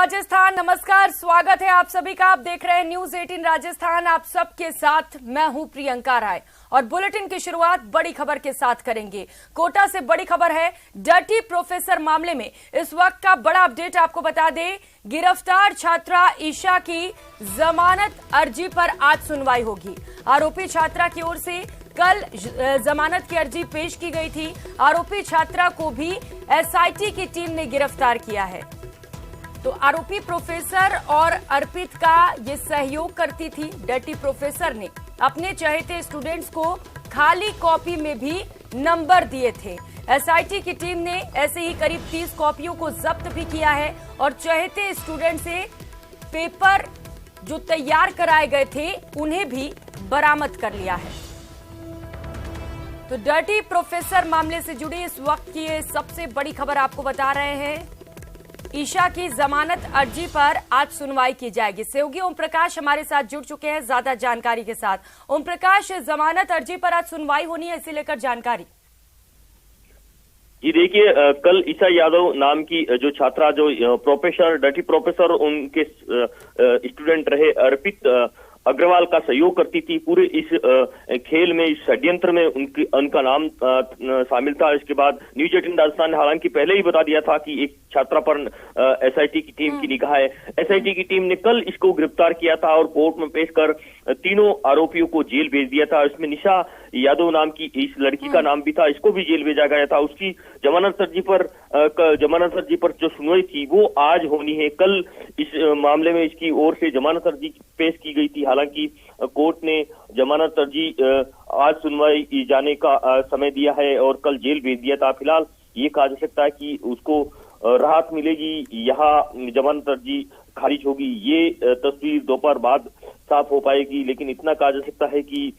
राजस्थान। नमस्कार, स्वागत है आप सभी का। आप देख रहे हैं न्यूज 18 राजस्थान। आप सबके साथ मैं हूं प्रियंका राय और बुलेटिन की शुरुआत बड़ी खबर के साथ करेंगे। कोटा से बड़ी खबर है, डर्टी प्रोफेसर मामले में इस वक्त का बड़ा अपडेट आपको बता दें। गिरफ्तार छात्रा ईशा की जमानत अर्जी पर आज सुनवाई होगी। आरोपी छात्रा की ओर से कल जमानत की अर्जी पेश की गई थी। आरोपी छात्रा को भी एसआईटी की टीम ने गिरफ्तार किया है। तो आरोपी प्रोफेसर और अर्पित का ये सहयोग करती थी। डर्टी प्रोफेसर ने अपने चहेते स्टूडेंट्स को खाली कॉपी में भी नंबर दिए थे। एसआईटी की टीम ने ऐसे ही करीब 30 कॉपियों को जब्त भी किया है और चहेते स्टूडेंट से पेपर जो तैयार कराए गए थे उन्हें भी बरामद कर लिया है। तो डर्टी प्रोफेसर मामले से जुड़ी इस वक्त की ये सबसे बड़ी खबर आपको बता रहे हैं। ईशा की जमानत अर्जी पर आज सुनवाई की जाएगी। सहयोगी ओम प्रकाश हमारे साथ जुड़ चुके हैं ज्यादा जानकारी के साथ। ओम प्रकाश, जमानत अर्जी पर आज सुनवाई होनी है, इसे लेकर जानकारी। जी देखिए, कल ईशा यादव नाम की जो छात्रा, जो प्रोफेसर डर्टी प्रोफेसर उनके स्टूडेंट रहे अर्पित अग्रवाल का सहयोग करती थी। पूरे इस खेल में, इस षड्यंत्र में उनका नाम शामिल था। इसके बाद न्यूज 18 राजस्थान ने हालांकि पहले ही बता दिया था कि एक छात्रा पर एसआईटी की टीम की निगाह है। एसआईटी की टीम ने कल इसको गिरफ्तार किया था और कोर्ट में पेश कर तीनों आरोपियों को जेल भेज दिया था। इसमें निशा यादव नाम की इस लड़की का नाम भी था, इसको भी जेल भेजा गया था। उसकी जमानत अर्जी पर जो सुनवाई थी वो आज होनी है। कल इस मामले में इसकी ओर से जमानत अर्जी पेश की गई थी। हालांकि कोर्ट ने जमानत अर्जी आज सुनवाई जाने का समय दिया है और कल जेल भेज दिया था। फिलहाल ये कहा जा सकता है कि उसको राहत मिलेगी, यहाँ जमानत अर्जी खारिज होगी, ये तस्वीर दोपहर बाद साफ हो पाएगी। लेकिन इतना कहा जा सकता है कि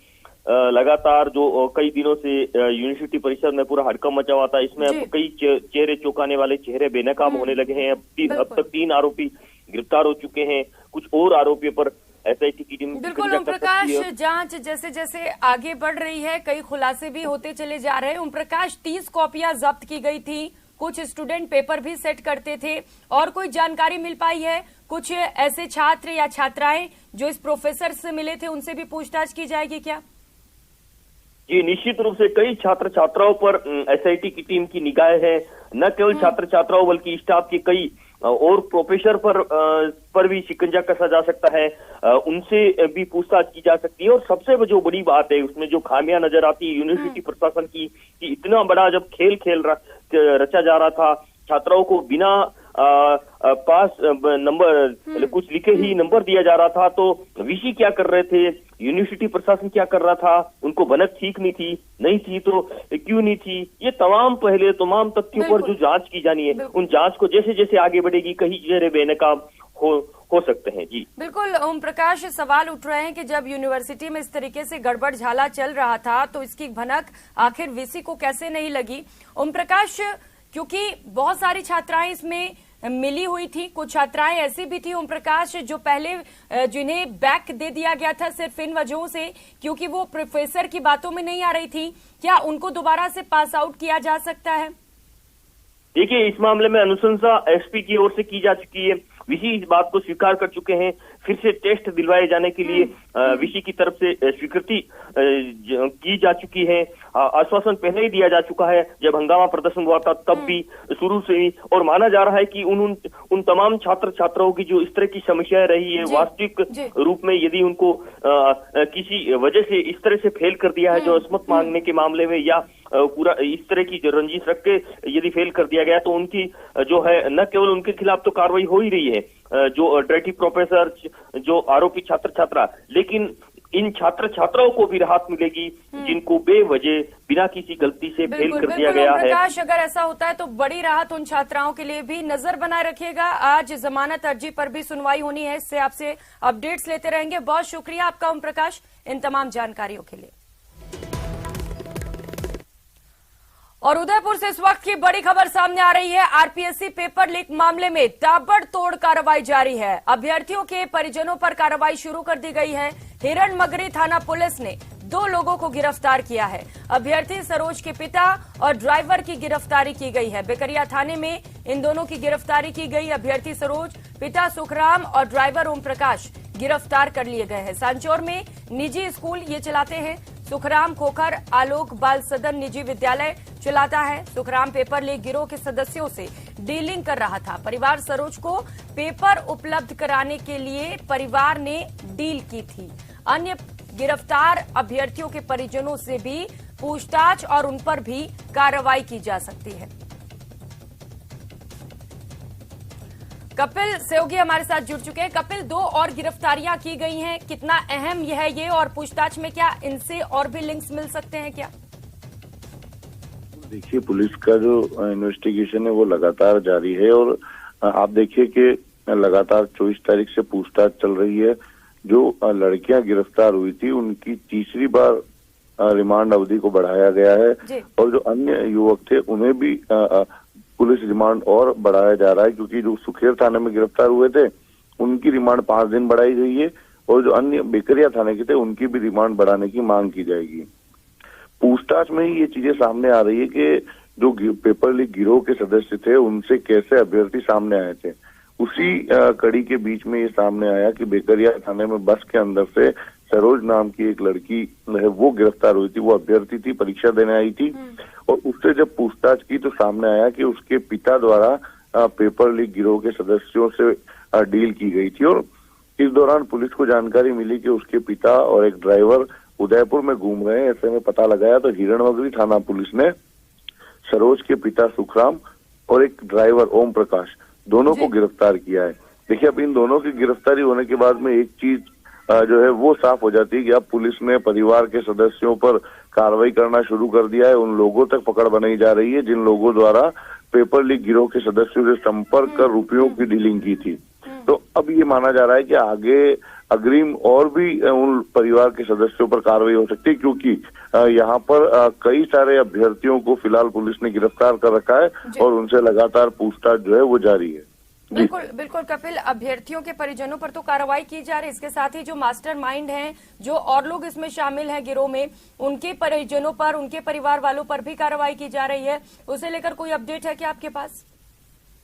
लगातार जो कई दिनों से यूनिवर्सिटी परिसर में पूरा हड़कंप मचा हुआ था, इसमें अब कई चेहरे चौंकाने वाले चेहरे बेनकाब होने लगे हैं। अब तक 3 आरोपी गिरफ्तार हो चुके हैं। कुछ और आरोपियों पर एसआईटी की टीम बिल्कुल ओम प्रकाश, जांच जैसे जैसे आगे बढ़ रही है, कई खुलासे भी होते चले जा रहे हैं। ओम प्रकाश, 30 कॉपियां जब्त की गई थी, कुछ स्टूडेंट पेपर भी सेट करते थे, और कोई जानकारी मिल पाई है? कुछ ऐसे छात्र या छात्राएं जो इस प्रोफेसर से मिले थे उनसे भी पूछताछ की जाएगी क्या? जी निश्चित रूप से कई छात्र छात्राओं पर एसआईटी की टीम की निगाह है। न केवल छात्र छात्राओं बल्कि स्टाफ के कई और प्रोफेसर पर भी शिकंजा कसा जा सकता है, उनसे भी पूछताछ की जा सकती है। और सबसे जो बड़ी बात है उसमें जो खामियां नजर आती है यूनिवर्सिटी प्रशासन की, कि इतना बड़ा जब खेल रचा जा रहा था, छात्राओं को बिना पास नंबर कुछ लिखे ही नंबर दिया जा रहा था, तो वीसी क्या कर रहे थे, यूनिवर्सिटी प्रशासन क्या कर रहा था, उनको भनक ठीक नहीं थी तो क्यों नहीं थी, ये तमाम तथ्यों पर जो जांच की जानी है, उन जांच को जैसे जैसे आगे बढ़ेगी कहीं चेहरे बेनकाब हो सकते हैं। जी बिल्कुल ओम प्रकाश, सवाल उठ रहे हैं कि जब यूनिवर्सिटी में इस तरीके से गड़बड़ झाला चल रहा था तो इसकी भनक आखिर वीसी को कैसे नहीं लगी? ओम प्रकाश, क्योंकि बहुत सारी छात्राएं इसमें मिली हुई थी, कुछ छात्राएं ऐसी भी थी ओम प्रकाश जो पहले जिन्हें बैक दे दिया गया था सिर्फ इन वजहों से क्योंकि वो प्रोफेसर की बातों में नहीं आ रही थी। क्या उनको दोबारा से पास आउट किया जा सकता है? देखिए, इस मामले में अनुशंसा एसपी की ओर से की जा चुकी है। वीसी इस बात को स्वीकार कर चुके हैं। फिर से टेस्ट दिलवाए जाने के लिए वीसी की तरफ से स्वीकृति की जा चुकी है। आश्वासन पहले ही दिया जा चुका है, जब हंगामा प्रदर्शन हुआ था तब भी, शुरू से ही। और माना जा रहा है कि उन तमाम छात्र छात्राओं की जो इस तरह की समस्याएं रही है, वास्तविक रूप में यदि उनको किसी वजह से इस तरह से फेल कर दिया है, जो असमत मांगने के मामले में या पूरा इस तरह की रंजिश रख के यदि फेल कर दिया गया, तो उनकी जो है न केवल उनके खिलाफ तो कार्रवाई हो ही रही है, जो डर्टी प्रोफेसर, जो आरोपी छात्र छात्रा, लेकिन इन छात्र छात्राओं को भी राहत मिलेगी जिनको बेवजह बिना किसी गलती से फेल कर दिया गया है। प्रकाश, अगर ऐसा होता है तो बड़ी राहत उन छात्राओं के लिए भी। नजर बनाए रखिएगा, आज जमानत अर्जी पर भी सुनवाई होनी है, इससे आपसे अपडेट्स लेते रहेंगे। बहुत शुक्रिया आपका ओम प्रकाश इन तमाम जानकारियों के लिए। और उदयपुर से इस वक्त की बड़ी खबर सामने आ रही है। आरपीएससी पेपर लीक मामले में ताबड़तोड़ कार्रवाई जारी है। अभ्यर्थियों के परिजनों पर कार्रवाई शुरू कर दी गई है। हिरणमगरी थाना पुलिस ने 2 लोगों को गिरफ्तार किया है। अभ्यर्थी सरोज के पिता और ड्राइवर की गिरफ्तारी की गई है। बेकरिया थाने में इन दोनों की गिरफ्तारी की गई। अभ्यर्थी सरोज, पिता सुखराम और ड्राइवर ओम प्रकाश गिरफ्तार कर लिए गए हैं। सांचौर में निजी स्कूल ये चलाते हैं। सुखराम खोखर आलोक बाल सदन निजी विद्यालय चलाता है। सुखराम पेपर लीक गिरोह के सदस्यों से डीलिंग कर रहा था। परिवार सरोज को पेपर उपलब्ध कराने के लिए परिवार ने डील की थी। अन्य गिरफ्तार अभ्यर्थियों के परिजनों से भी पूछताछ और उन पर भी कार्रवाई की जा सकती है। कपिल सेवगी हमारे साथ जुड़ चुके हैं। कपिल, 2 और गिरफ्तारियां की गई हैं, कितना अहम यह है ये, और पूछताछ में क्या इनसे और भी लिंक्स मिल सकते हैं क्या? देखिए, पुलिस का जो इन्वेस्टिगेशन है वो लगातार जारी है और आप देखिए कि लगातार 24 तारीख से पूछताछ चल रही है। जो लड़कियां गिरफ्तार हुई थी उनकी तीसरी बार रिमांड अवधि को बढ़ाया गया है और जो अन्य युवक थे उन्हें भी पुलिस रिमांड और बढ़ाया जा रहा है, क्योंकि जो सुखेर थाने में गिरफ्तार हुए थे उनकी रिमांड 5 दिन बढ़ाई गई है और जो अन्य बेकरिया थाने के थे उनकी भी रिमांड बढ़ाने की मांग की जाएगी। पूछताछ में ही ये चीजें सामने आ रही है कि जो पेपर लीक गिरोह के सदस्य थे उनसे कैसे अभ्यर्थी सामने आए थे। उसी कड़ी के बीच में ये सामने आया कि बेकरिया थाने में बस के अंदर से सरोज नाम की एक लड़की है वो गिरफ्तार हुई थी। वो अभ्यर्थी थी, परीक्षा देने आई थी और उससे जब पूछताछ की तो सामने आया कि उसके पिता द्वारा पेपर लीक गिरोह के सदस्यों से डील की गई थी और इस दौरान पुलिस को जानकारी मिली कि उसके पिता और एक ड्राइवर उदयपुर में घूम रहे हैं। ऐसे में पता लगाया तो हिरणमगरी थाना पुलिस ने सरोज के पिता सुखराम और एक ड्राइवर ओम प्रकाश दोनों को गिरफ्तार किया है। देखिए, अब इन दोनों की गिरफ्तारी होने के बाद में एक चीज जो है वो साफ हो जाती है कि अब पुलिस ने परिवार के सदस्यों पर कार्रवाई करना शुरू कर दिया है। उन लोगों तक पकड़ बनाई जा रही है जिन लोगों द्वारा पेपर लीक गिरोह के सदस्यों से संपर्क कर रुपयों की डीलिंग की थी। तो अब ये माना जा रहा है कि आगे अग्रिम और भी उन परिवार के सदस्यों पर कार्रवाई हो सकती है, क्योंकि यहाँ पर कई सारे अभ्यर्थियों को फिलहाल पुलिस ने गिरफ्तार कर रखा है और उनसे लगातार पूछताछ जो है वो जारी है। बिल्कुल बिल्कुल कपिल, अभ्यर्थियों के परिजनों पर तो कार्रवाई की जा रही है, इसके साथ ही जो मास्टरमाइंड हैं, जो और लोग इसमें शामिल हैं गिरोह में, उनके परिजनों पर, उनके परिवार वालों पर भी कार्रवाई की जा रही है। उसे लेकर कोई अपडेट है क्या आपके पास?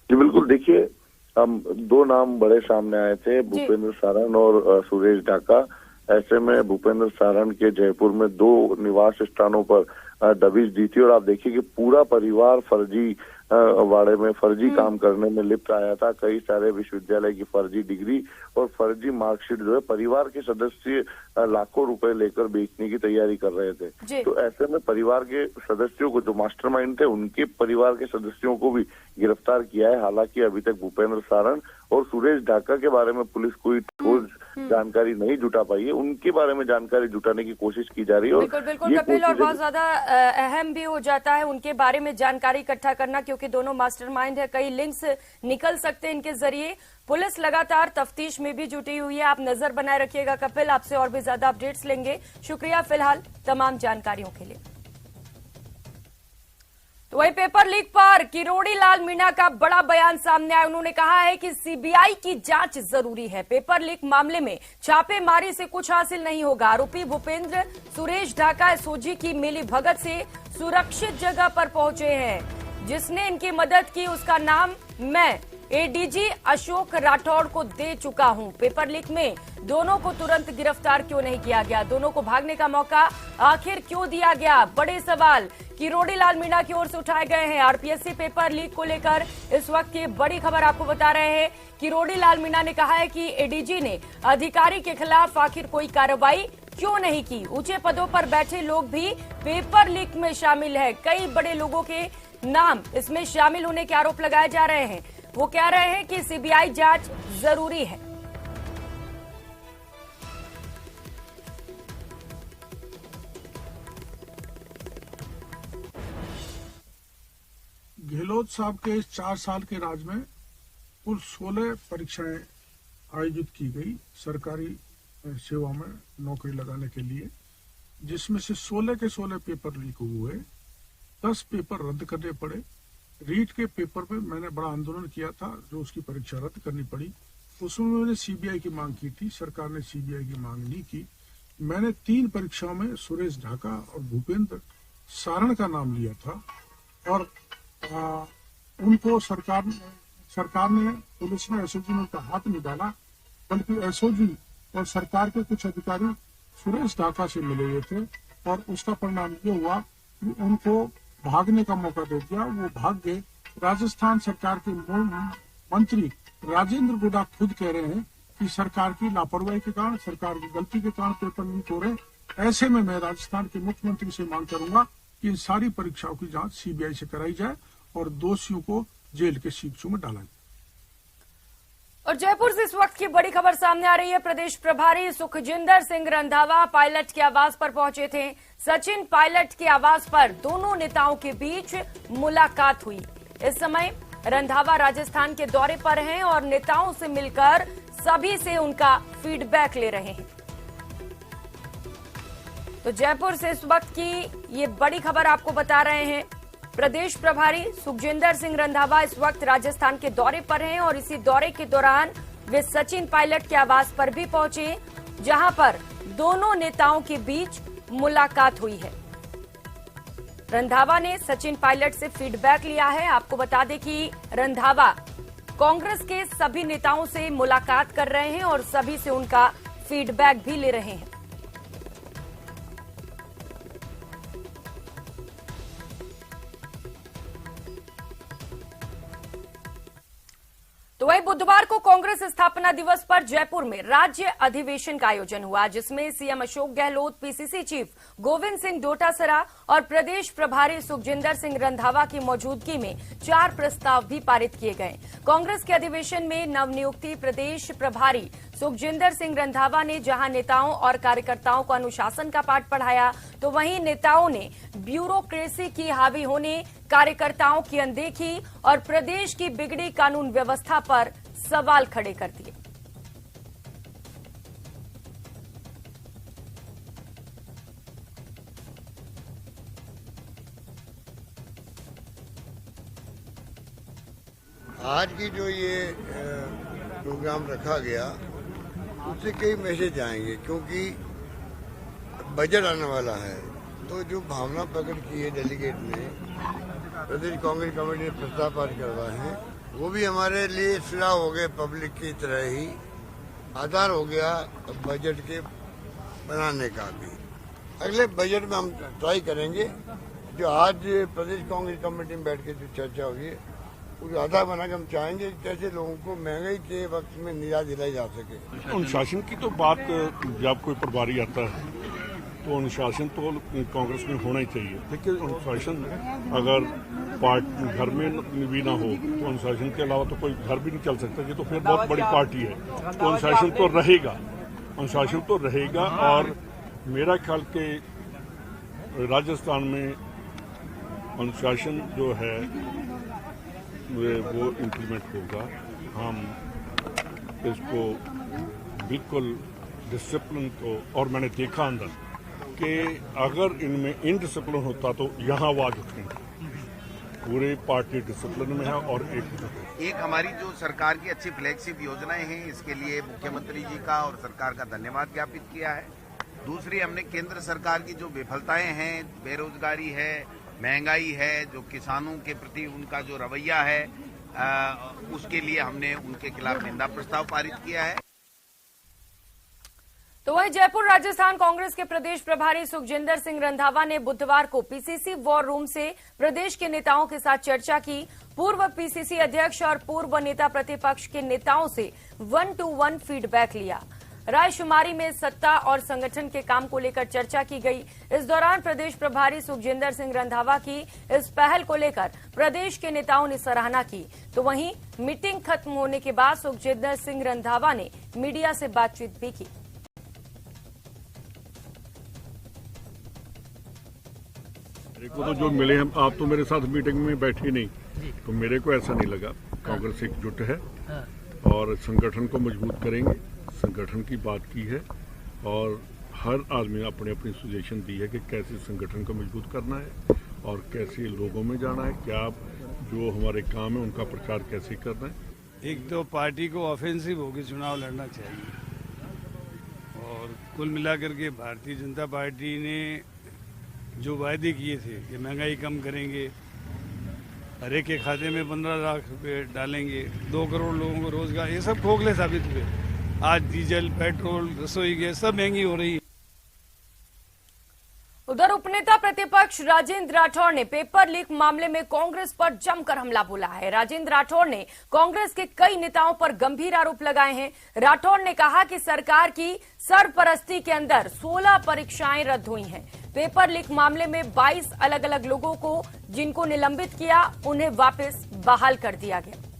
जी बिल्कुल, देखिए, 2 नाम बड़े सामने आए थे, भूपेंद्र सारण और सुरेश ढाका। ऐसे में भूपेंद्र सारण के जयपुर में 2 निवास स्थानों पर दबिश दी थी और आप देखिए कि पूरा परिवार फर्जी वाड़े में फर्जी काम करने में लिप्त आया था। कई सारे विश्वविद्यालय की फर्जी डिग्री और फर्जी मार्कशीट जो है परिवार के सदस्य लाखों रुपए लेकर बेचने की तैयारी कर रहे थे। तो ऐसे में परिवार के सदस्यों को, जो मास्टरमाइंड थे, उनके परिवार के सदस्यों को भी गिरफ्तार किया है। हालांकि अभी तक भूपेंद्र सारण और सुरेश ढाका के बारे में पुलिस कोई ठोस जानकारी नहीं जुटा पाई है। उनके बारे में जानकारी जुटाने की कोशिश की जा रही है। बिल्कुल बिल्कुल कपिल, और बहुत ज्यादा अहम भी हो जाता है उनके बारे में जानकारी इकट्ठा करना, क्योंकि दोनों मास्टरमाइंड है। कई लिंक्स निकल सकते हैं इनके जरिए। पुलिस लगातार तफ्तीश में भी जुटी हुई है। आप नजर बनाए रखिएगा कपिल, आपसे और भी ज्यादा अपडेट्स लेंगे। शुक्रिया फिलहाल तमाम जानकारियों के लिए। तो वही पेपर लीक पर किरोड़ी लाल मीणा का बड़ा बयान सामने आया। उन्होंने कहा है कि सीबीआई की जांच जरूरी है। पेपर लीक मामले में छापेमारी से कुछ हासिल नहीं होगा। आरोपी भूपेंद्र सुरेश ढाका एसओजी की मिली भगत से सुरक्षित जगह पर पहुंचे हैं। जिसने इनकी मदद की उसका नाम मैं एडीजी अशोक राठौड़ को दे चुका हूं। पेपर लीक में दोनों को तुरंत गिरफ्तार क्यों नहीं किया गया? दोनों को भागने का मौका आखिर क्यों दिया गया? बड़े सवाल किरोड़ी लाल मीणा की ओर से उठाए गए हैं। आरपीएससी पेपर लीक को लेकर इस वक्त की बड़ी खबर आपको बता रहे हैं। किरोड़ी लाल मीणा ने कहा है कि एडीजी ने अधिकारी के खिलाफ आखिर कोई कार्रवाई क्यों नहीं की? ऊंचे पदों पर बैठे लोग भी पेपर लीक में शामिल है। कई बड़े लोगों के नाम इसमें शामिल होने के आरोप लगाए जा रहे हैं। वो कह रहे हैं कि सीबीआई जांच जरूरी है। गहलोत साहब के इस 4 साल के राज में कुल 16 परीक्षाएं आयोजित की गई सरकारी सेवा में नौकरी लगाने के लिए, जिसमें से 16 के 16 पेपर लीक हुए। 10 पेपर रद्द करने पड़े। रीट के पेपर पे मैंने बड़ा आंदोलन किया था, जो उसकी परीक्षा रद्द करनी पड़ी। उसमें मैंने सीबीआई की मांग की थी। सरकार ने सीबीआई की मांग नहीं की। मैंने 3 परीक्षाओं में सुरेश ढाका और भूपेंद्र सारण का नाम लिया था और उनको सरकार ने पुलिस ने एसओजी में उनका हाथ नहीं डाला, बल्कि एसओजी और सरकार के कुछ अधिकारी सुरेश ढाका से मिले हुए थे और उसका परिणाम ये हुआ कि उनको भागने का मौका दे दिया। वो भाग गए। राजस्थान सरकार के मंत्री राजेंद्र गुडा खुद कह रहे हैं कि सरकार की लापरवाही के कारण, सरकार की गलती के कारण पेपर लीक हो रहे। ऐसे में मैं राजस्थान के मुख्यमंत्री से मांग करूंगा कि इन सारी परीक्षाओं की जांच सीबीआई से कराई जाए और दोषियों को जेल के सीखचों में डाला जाए। और जयपुर से इस वक्त की बड़ी खबर सामने आ रही है। प्रदेश प्रभारी सुखजिंदर सिंह रंधावा पायलट के आवास पर पहुंचे थे। सचिन पायलट के आवास पर दोनों नेताओं के बीच मुलाकात हुई। इस समय रंधावा राजस्थान के दौरे पर हैं और नेताओं से मिलकर सभी से उनका फीडबैक ले रहे हैं। तो जयपुर से इस वक्त की ये बड़ी खबर आपको बता रहे हैं। प्रदेश प्रभारी सुखजिंदर सिंह रंधावा इस वक्त राजस्थान के दौरे पर हैं और इसी दौरे के दौरान वे सचिन पायलट के आवास पर भी पहुंचे, जहां पर दोनों नेताओं के बीच मुलाकात हुई है। रंधावा ने सचिन पायलट से फीडबैक लिया है। आपको बता दें कि रंधावा कांग्रेस के सभी नेताओं से मुलाकात कर रहे हैं और सभी से उनका फीडबैक भी ले रहे हैं। तो वही बुधवार को कांग्रेस स्थापना दिवस पर जयपुर में राज्य अधिवेशन का आयोजन हुआ, जिसमें CM Ashok Gehlot, PCC chief Govind Singh Dotasra और प्रदेश प्रभारी सुखजिंदर सिंह रंधावा की मौजूदगी में 4 प्रस्ताव भी पारित किए गए। कांग्रेस के अधिवेशन में नवनियुक्ति प्रदेश प्रभारी सुखजिंदर सिंह रंधावा ने जहां नेताओं और कार्यकर्ताओं को अनुशासन का पाठ पढ़ाया, तो वहीं नेताओं ने ब्यूरोक्रेसी की हावी होने, कार्यकर्ताओं की अनदेखी और प्रदेश की बिगड़ी कानून व्यवस्था पर सवाल खड़े कर दिए। आज की जो ये प्रोग्राम रखा गया उससे कई मैसेज आएंगे, क्योंकि बजट आने वाला है। तो जो भावना प्रकट की है डेलीगेट ने, प्रदेश कांग्रेस कमेटी ने प्रस्ताव पारित करवाए हैं, वो भी हमारे लिए सिला हो गए, पब्लिक की तरह ही आधार हो गया बजट के बनाने का भी। अगले बजट में हम ट्राई करेंगे, जो आज प्रदेश कांग्रेस कमेटी में बैठ के जो चर्चा हुई है उस आधार बना के हम चाहेंगे कैसे लोगों को महंगाई के वक्त में निजात दिलाई जा सके। अनुशासन की तो बात, जब कोई प्रभारी आता है तो अनुशासन तो कांग्रेस में होना ही चाहिए। देखिए, अनुशासन अगर पार्टी घर में भी ना हो तो अनुशासन के अलावा तो कोई घर भी नहीं चल सकता। ये तो फिर बहुत बड़ी पार्टी है, तो अनुशासन तो रहेगा, अनुशासन तो रहेगा। और मेरा ख्याल के राजस्थान में अनुशासन जो है वो इम्प्लीमेंट होगा। हम इसको बिल्कुल डिसिप्लिन को, और मैंने देखा अंदर कि अगर इनमें इनडिसिप्लिन होता तो यहाँ आवाज उठेंगे। पूरे पार्टी डिसिप्लिन में है। और एक हमारी जो सरकार की अच्छी फ्लैगशिप योजनाएं हैं, इसके लिए मुख्यमंत्री जी का और सरकार का धन्यवाद ज्ञापित किया है। दूसरी, हमने केंद्र सरकार की जो विफलताएं हैं, बेरोजगारी है, महंगाई है, जो किसानों के प्रति उनका जो रवैया है, उसके लिए हमने उनके खिलाफ निंदा प्रस्ताव पारित किया है। तो वहीं जयपुर राजस्थान कांग्रेस के प्रदेश प्रभारी सुखजिंदर सिंह रंधावा ने बुधवार को पीसीसी वॉर रूम से प्रदेश के नेताओं के साथ चर्चा की। पूर्व पीसीसी अध्यक्ष और पूर्व नेता प्रतिपक्ष के नेताओं से 1-to-1 फीडबैक लिया। रायशुमारी में सत्ता और संगठन के काम को लेकर चर्चा की गई। इस दौरान प्रदेश प्रभारी सुखजिंदर सिंह रंधावा की इस पहल को लेकर प्रदेश के नेताओं ने सराहना की। तो वहीं मीटिंग खत्म होने के बाद सुखजिंदर सिंह रंधावा ने मीडिया से बातचीत भी की। को तो जो मिले हम, आप तो मेरे साथ मीटिंग में बैठे नहीं, तो मेरे को ऐसा नहीं लगा। कांग्रेस एकजुट है और संगठन को मजबूत करेंगे। संगठन की बात की है और हर आदमी ने अपनी अपनी सजेशन दी है कि कैसे संगठन को मजबूत करना है और कैसे लोगों में जाना है, क्या जो हमारे काम है उनका प्रचार कैसे करना है। एक तो पार्टी को ऑफेंसिव होकर चुनाव लड़ना चाहिए और कुल मिलाकर के भारतीय जनता पार्टी ने जो वायदे किए थे कि महंगाई कम करेंगे, हर एक के खाते में 15 लाख रुपए डालेंगे, 2 करोड़ लोगों को रोजगार, ये सब खोखले साबित हुए। आज डीजल, पेट्रोल, रसोई गैस सब महंगी हो रही है। उधर उपनेता प्रतिपक्ष राजेंद्र राठौड़ ने पेपर लीक मामले में कांग्रेस पर जमकर हमला बोला है। राजेंद्र राठौड़ ने कांग्रेस के कई नेताओं पर गंभीर आरोप लगाए हैं। राठौड़ ने कहा कि सरकार की सरपरस्ती के अंदर 16 परीक्षाएं रद्द हुई हैं। पेपर लीक मामले में 22 अलग अलग लोगों को जिनको निलंबित किया, उन्हें वापस बहाल कर दिया गया।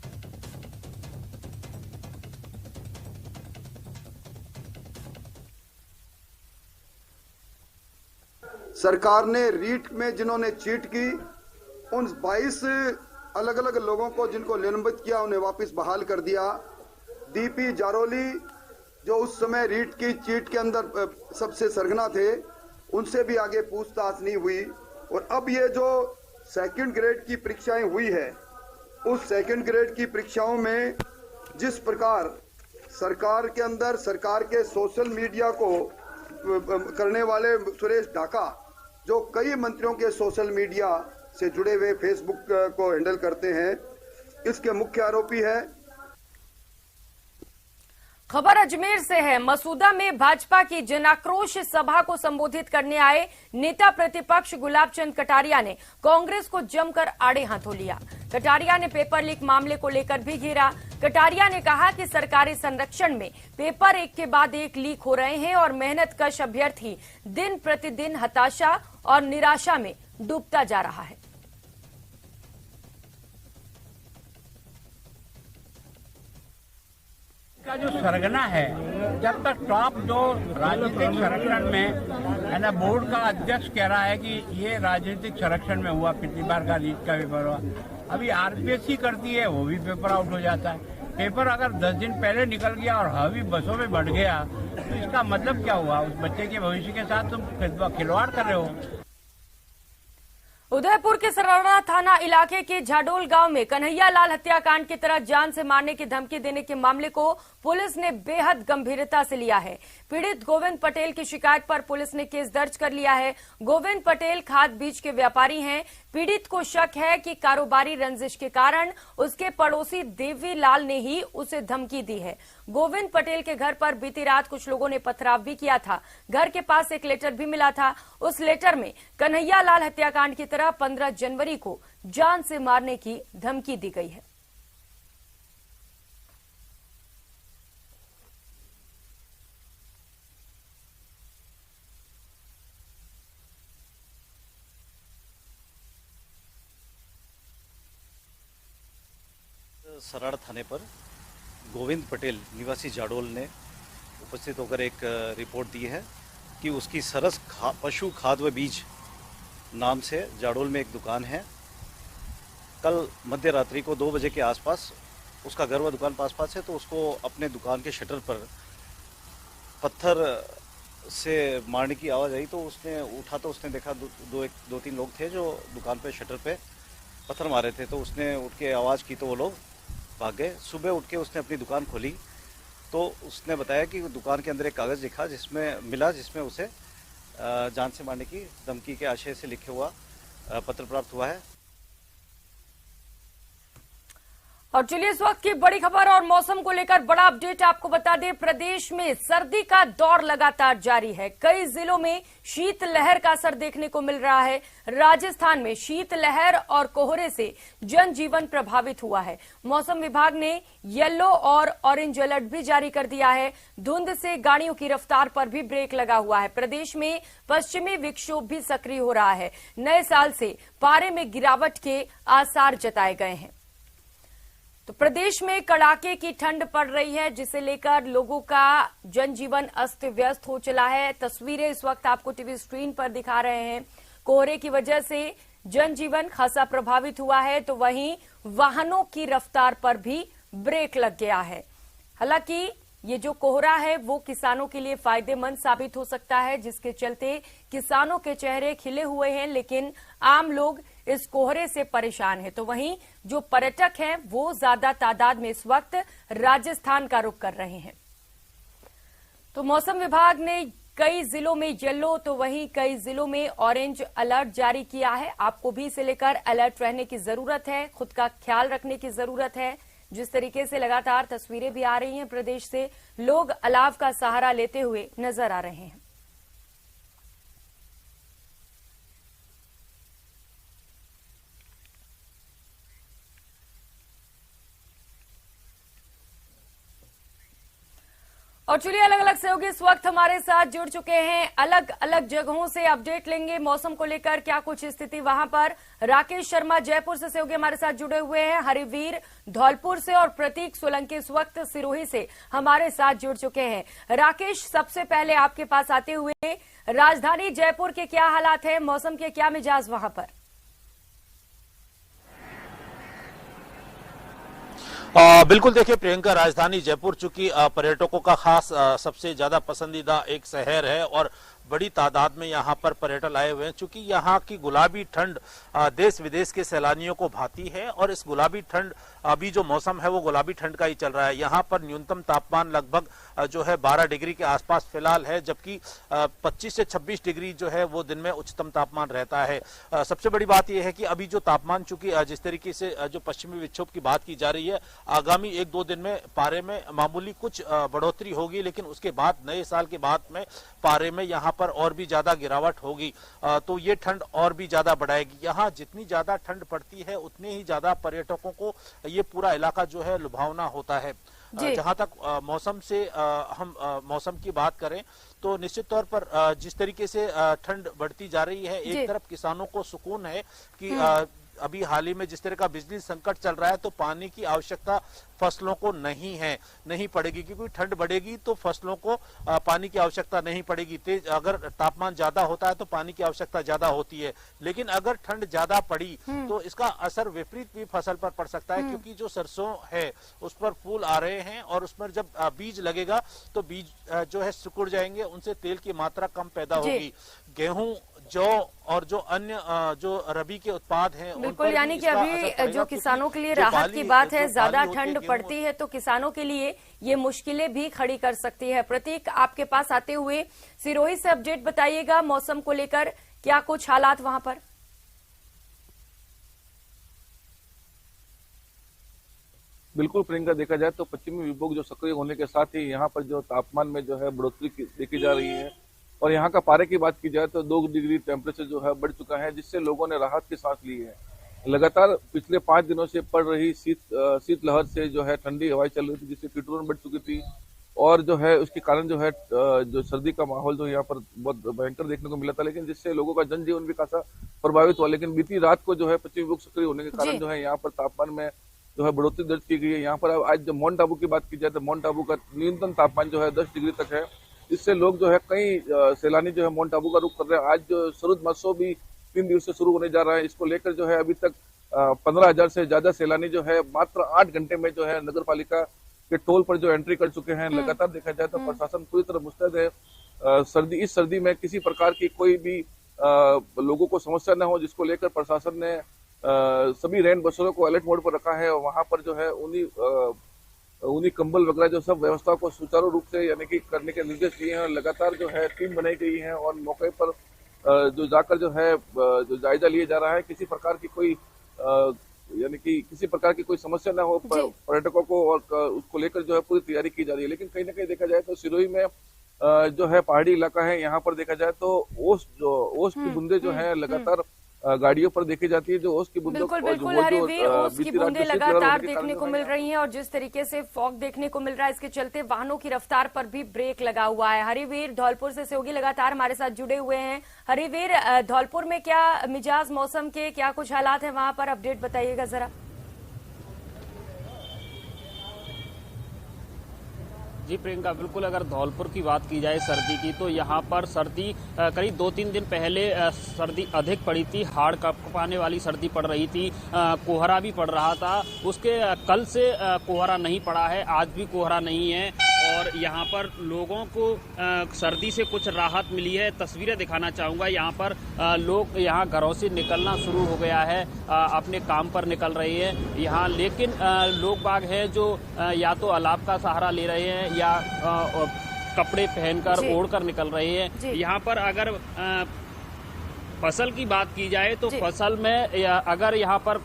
सरकार ने रीट में जिन्होंने चीट की, उन 22 अलग अलग लोगों को जिनको निलंबित किया, उन्हें वापस बहाल कर दिया। डीपी जारोली जो उस समय रीट की चीट के अंदर सबसे सरगना थे, उनसे भी आगे पूछताछ नहीं हुई। और अब ये जो सेकंड ग्रेड की परीक्षाएं हुई है, उस सेकंड ग्रेड की परीक्षाओं में जिस प्रकार सरकार के अंदर सरकार के सोशल मीडिया को करने वाले सुरेश ढाका, जो कई मंत्रियों के सोशल मीडिया से जुड़े हुए फेसबुक को हैंडल करते हैं, इसके मुख्य आरोपी है। खबर अजमेर से है। मसूदा में भाजपा की जनाक्रोश सभा को संबोधित करने आए नेता प्रतिपक्ष गुलाब चंद कटारिया ने कांग्रेस को जमकर आड़े हाथों लिया। कटारिया ने पेपर लीक मामले को लेकर भी घेरा। कटारिया ने कहा कि सरकारी संरक्षण में पेपर एक के बाद एक लीक हो रहे हैं और मेहनतकश अभ्यर्थी दिन प्रतिदिन हताशा और निराशा में डूबता जा रहा है। का जो सरगना है, जब तक टॉप जो राजनीतिक संरक्षण में है ना, बोर्ड का अध्यक्ष कह रहा है कि ये राजनीतिक संरक्षण में हुआ, पिछली बार का लीक का पेपर हुआ, अभी आरपीएससी करती है, वो भी पेपर आउट हो जाता है। पेपर अगर 10 दिन पहले निकल गया और हावी बसों में बढ़ गया, तो इसका मतलब क्या हुआ? उस बच्चे के भविष्य के साथ तुम खिलवाड़ कर रहे हो। उदयपुर के सराड़ा थाना इलाके के झाडोल गांव में कन्हैया लाल हत्याकांड की तरह जान से मारने की धमकी देने के मामले को पुलिस ने बेहद गंभीरता से लिया है। पीड़ित गोविंद पटेल की शिकायत पर पुलिस ने केस दर्ज कर लिया है। गोविंद पटेल खाद बीज के व्यापारी हैं। पीड़ित को शक है कि कारोबारी रंजिश के कारण उसके पड़ोसी देवी लाल ने ही उसे धमकी दी है। गोविंद पटेल के घर पर बीती रात कुछ लोगों ने पथराव भी किया था। घर के पास एक लेटर भी मिला था। उस लेटर में कन्हैया लाल हत्याकांड की तरह 15 जनवरी को जान से मारने की धमकी दी गई है। सराड़ा थाने पर गोविंद पटेल निवासी जाडोल ने उपस्थित होकर एक रिपोर्ट दी है कि उसकी सरस पशु खाद व बीज नाम से जाडोल में एक दुकान है। कल मध्य रात्रि को 2 बजे के आसपास उसका घर व दुकान पास पास है, तो उसको अपने दुकान के शटर पर पत्थर से मारने की आवाज़ आई। तो उसने उठा तो उसने देखा 2-3 लोग थे जो दुकान पे शटर पे पत्थर मारे थे। तो उसने उठ के आवाज़ की तो वो लोग भाग गए। सुबह उठ के उसने अपनी दुकान खोली तो उसने बताया कि दुकान के अंदर एक कागज़ लिखा जिसमें उसे जान से मारने की धमकी के आशय से लिखे हुआ पत्र प्राप्त हुआ है। और चलिए इस वक्त की बड़ी खबर और मौसम को लेकर बड़ा अपडेट आपको बता दें। प्रदेश में सर्दी का दौर लगातार जारी है। कई जिलों में शीतलहर का असर देखने को मिल रहा है। राजस्थान में शीतलहर और कोहरे से जनजीवन प्रभावित हुआ है। मौसम विभाग ने येलो और ऑरेंज अलर्ट भी जारी कर दिया है। धुंध से गाड़ियों की रफ्तार पर भी ब्रेक लगा हुआ है। प्रदेश में पश्चिमी विक्षोभ भी सक्रिय हो रहा है। नए साल से पारे में गिरावट के आसार जताए गए हैं। तो प्रदेश में कड़ाके की ठंड पड़ रही है, जिसे लेकर लोगों का जनजीवन अस्त व्यस्त हो चला है। तस्वीरें इस वक्त आपको टीवी स्क्रीन पर दिखा रहे हैं। कोहरे की वजह से जनजीवन खासा प्रभावित हुआ है, तो वहीं वाहनों की रफ्तार पर भी ब्रेक लग गया है। हालांकि ये जो कोहरा है वो किसानों के लिए फायदेमंद साबित हो सकता है, जिसके चलते किसानों के चेहरे खिले हुए हैं, लेकिन आम लोग इस कोहरे से परेशान हैं। तो वहीं जो पर्यटक हैं वो ज्यादा तादाद में इस वक्त राजस्थान का रुख कर रहे हैं। तो मौसम विभाग ने कई जिलों में येलो तो वहीं कई जिलों में ऑरेंज अलर्ट जारी किया है। आपको भी इसे लेकर अलर्ट रहने की जरूरत है, खुद का ख्याल रखने की जरूरत है। जिस तरीके से लगातार तस्वीरें भी आ रही हैं प्रदेश से, लोग अलाव का सहारा लेते हुए नजर आ रहे हैं। और चलिए अलग अलग सहयोगी इस वक्त हमारे साथ जुड़ चुके हैं, अलग अलग जगहों से अपडेट लेंगे मौसम को लेकर, क्या कुछ स्थिति वहां पर। राकेश शर्मा जयपुर से सहयोगी हमारे साथ जुड़े हुए हैं, हरिवीर धौलपुर से और प्रतीक सोलंकी इस वक्त सिरोही से हमारे साथ जुड़ चुके हैं। राकेश, सबसे पहले आपके पास आते हुए, राजधानी जयपुर के क्या हालात है, मौसम के क्या मिजाज वहां पर? बिल्कुल देखिए प्रियंका, राजधानी जयपुर चूंकि पर्यटकों का खास सबसे ज्यादा पसंदीदा एक शहर है और बड़ी तादाद में यहाँ पर पर्यटक आए हुए हैं। चूंकि यहाँ की गुलाबी ठंड देश विदेश के सैलानियों को भाती है और इस गुलाबी ठंड, अभी जो मौसम है वो गुलाबी ठंड का ही चल रहा है। यहाँ पर न्यूनतम तापमान लगभग जो है 12 डिग्री के आसपास फिलहाल है, जबकि 25 से 26 डिग्री जो है वो दिन में उच्चतम तापमान रहता है। सबसे बड़ी बात यह है कि अभी जो तापमान, चूंकि जिस तरीके से जो पश्चिमी विक्षोभ की बात की जा रही है, आगामी 1-2 दिन में पारे में मामूली कुछ बढ़ोतरी होगी, लेकिन उसके बाद नए साल के बाद में पारे में यहाँ पर और भी ज्यादा गिरावट होगी, तो ये ठंड और भी ज्यादा बढ़ाएगी। यहाँ जितनी ज्यादा ठंड पड़ती है उतने ही ज्यादा पर्यटकों को ये पूरा इलाका जो है लुभावना होता है। जहां तक मौसम से हम मौसम की बात करें तो निश्चित तौर पर जिस तरीके से ठंड बढ़ती जा रही है, एक तरफ किसानों को सुकून है कि अभी हाल ही में जिस तरह का बिजली संकट चल रहा है, तो पानी की आवश्यकता फसलों को नहीं पड़ेगी, क्योंकि ठंड बढ़ेगी तो फसलों को पानी की आवश्यकता नहीं पड़ेगी। तेज अगर तापमान ज्यादा होता है तो पानी की आवश्यकता ज्यादा होती है, लेकिन अगर ठंड ज्यादा पड़ी तो इसका असर विपरीत भी फसल पर पड़ सकता है, क्योंकि जो सरसों है उस पर फूल आ रहे हैं और उस पर जब बीज लगेगा तो बीज जो है सिकुड़ जाएंगे, उनसे तेल की मात्रा कम पैदा होगी। गेहूं, जौ और जो अन्य जो रबी के उत्पाद हैं, बिल्कुल, यानी कि अभी जो किसानों के लिए राहत की बात है, ज्यादा ठंड पड़ती है तो किसानों के लिए ये मुश्किलें भी खड़ी कर सकती है। प्रतीक, आपके पास आते हुए सिरोही से अपडेट बताइएगा, मौसम को लेकर क्या कुछ हालात वहां पर? बिल्कुल प्रियंका, देखा जाए तो पश्चिमी विक्षोभ जो सक्रिय होने के साथ ही यहाँ पर जो तापमान में जो है बढ़ोतरी देखी जा रही है, और यहाँ का पारे की बात की जाए तो 2 डिग्री टेम्परेचर जो है बढ़ चुका है, जिससे लोगों ने राहत की सांस ली है। लगातार पिछले 5 दिनों से पड़ रही शीत लहर से जो है ठंडी हवाएं चल रही थी, जिससे ठिठुरन बढ़ चुकी थी, और जो है उसके कारण जो है जो सर्दी का माहौल जो यहाँ पर बहुत भयंकर देखने को मिला था, लेकिन जिससे लोगों का जनजीवन भी खासा प्रभावित हुआ। लेकिन बीती रात को जो है पश्चिमी विक्षोभ सक्रिय होने के कारण जो है यहाँ पर तापमान में जो है बढ़ोतरी दर्ज की गई है। यहाँ पर आज जो माउंट आबू की बात की जाए तो माउंट आबू का न्यूनतम तापमान जो है 10 डिग्री तक है, इससे लोग जो है कई सैलानी जो है माउंट आबू का रुख कर रहे हैं। आज जो शरद महोत्सव भी 3 दिवस से शुरू होने जा रहा है, इसको लेकर जो है अभी तक 15,000 से ज्यादा सैलानी जो है मात्र 8 घंटे में जो है नगर पालिका के टोल पर जो एंट्री कर चुके हैं। लगातार देखा जाए तो प्रशासन पूरी तरह मुस्तैद है। इस सर्दी में किसी प्रकार की कोई भी लोगों को समस्या न हो, जिसको लेकर प्रशासन ने सभी रैन बसरों को अलर्ट मोड पर रखा है, और वहां पर जो है उन्हीं कंबल वगैरह जो सब व्यवस्था को सुचारू रूप से यानी कि करने के निर्देश दिए हैं। लगातार जो है टीम बनाई गई है और मौके पर जो जाकर जो है जो जायजा लिया जा रहा है, किसी प्रकार की कोई यानी कि किसी प्रकार की कोई समस्या ना हो पर्यटकों को, और उसको लेकर जो है पूरी तैयारी की जा रही है। लेकिन कहीं ना कहीं देखा जाए तो सिरोही में जो है पहाड़ी इलाका है, यहाँ पर देखा जाए तो ओस की बूंदे जो है लगातार गाड़ियों पर देखी जाती है। जो ओस की बूंदों बिल्कुल हरिवीर, ओस की बूंदें लगातार देखने को मिल रही हैं, और जिस तरीके से फॉग देखने को मिल रहा है, इसके चलते वाहनों की रफ्तार पर भी ब्रेक लगा हुआ है। हरिवीर धौलपुर से सहयोगी लगातार हमारे साथ जुड़े हुए हैं। हरिवीर, धौलपुर में क्या मिजाज मौसम के, क्या कुछ हालात है वहां पर, अपडेट बताइएगा जरा। जी प्रियंका, बिल्कुल अगर धौलपुर की बात की जाए सर्दी की, तो यहाँ पर सर्दी करीब 2-3 दिन पहले सर्दी अधिक पड़ी थी, हाड़ कांपने वाली सर्दी पड़ रही थी, कोहरा भी पड़ रहा था। उसके कल से कोहरा नहीं पड़ा है, आज भी कोहरा नहीं है, और यहाँ पर लोगों को सर्दी से कुछ राहत मिली है। तस्वीरें दिखाना चाहूँगा, यहाँ पर लोग यहाँ घरों से निकलना शुरू हो गया है, अपने काम पर निकल रहे हैं यहाँ, लेकिन लोग बाग हैं जो या तो अलाव का सहारा ले रहे हैं या कपड़े पहनकर ओढ़कर निकल रहे हैं। यहाँ पर अगर फसल की बात की जाए तो फसल में अगर यहाँ पर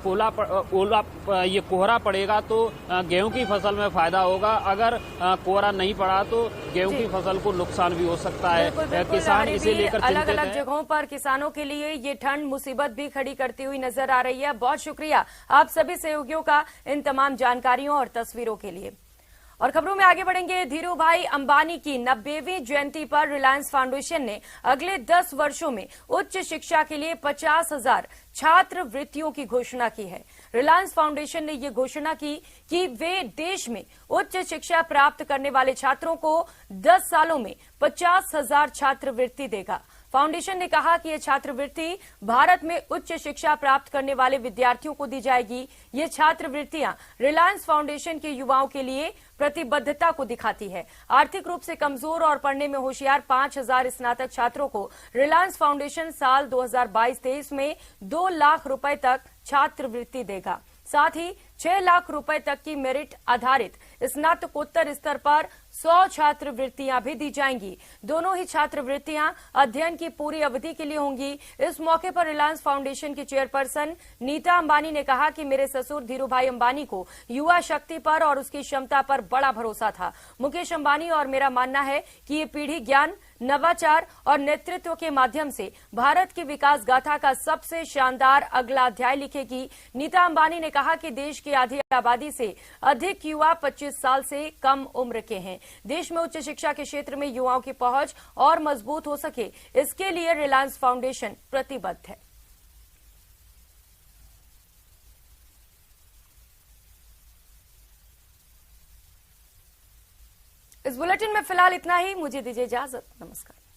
ये कोहरा पड़ेगा तो गेहूं की फसल में फायदा होगा, अगर कोहरा नहीं पड़ा तो गेहूं की फसल को नुकसान भी हो सकता है। किसान इसे लेकर अलग अलग जगहों पर किसानों के लिए ये ठंड मुसीबत भी खड़ी करती हुई नजर आ रही है। बहुत शुक्रिया आप सभी सहयोगियों का इन तमाम जानकारियों और तस्वीरों के लिए। और खबरों में आगे बढ़ेंगे। धीरूभाई अंबानी की 90वीं जयंती पर रिलायंस फाउंडेशन ने अगले 10 वर्षों में उच्च शिक्षा के लिए 50,000 छात्रवृत्तियों की घोषणा की है। रिलायंस फाउंडेशन ने ये घोषणा की कि वे देश में उच्च शिक्षा प्राप्त करने वाले छात्रों को 10 सालों में 50,000 छात्रवृत्ति देगा। फाउंडेशन ने कहा कि ये छात्रवृत्ति भारत में उच्च शिक्षा प्राप्त करने वाले विद्यार्थियों को दी जाएगी। ये छात्रवृत्तियां रिलायंस फाउंडेशन के युवाओं के लिए प्रतिबद्धता को दिखाती है। आर्थिक रूप से कमजोर और पढ़ने में होशियार 5,000 स्नातक छात्रों को रिलायंस फाउंडेशन साल 2022-23 में 2 लाख रुपए तक छात्रवृत्ति देगा। साथ ही 6 लाख रुपए तक की मेरिट आधारित स्नातकोत्तर स्तर पर 100 छात्रवृत्तियां भी दी जाएंगी। दोनों ही छात्रवृत्तियां अध्ययन की पूरी अवधि के लिए होंगी। इस मौके पर रिलायंस फाउंडेशन की चेयरपर्सन नीता अंबानी ने कहा कि मेरे ससुर धीरूभाई अंबानी को युवा शक्ति पर और उसकी क्षमता पर बड़ा भरोसा था। मुकेश अंबानी और मेरा मानना है कि ये पीढ़ी ज्ञान, नवाचार और नेतृत्व के माध्यम से भारत की विकास गाथा का सबसे शानदार अगला अध्याय लिखेगी। नीता अंबानी ने कहा कि देश की आधी आबादी से अधिक युवा 25 साल से कम उम्र के हैं। देश में उच्च शिक्षा के क्षेत्र में युवाओं की पहुंच और मजबूत हो सके, इसके लिए रिलायंस फाउंडेशन प्रतिबद्ध है। इस बुलेटिन में फिलहाल इतना ही। मुझे दीजिए इजाजत। नमस्कार।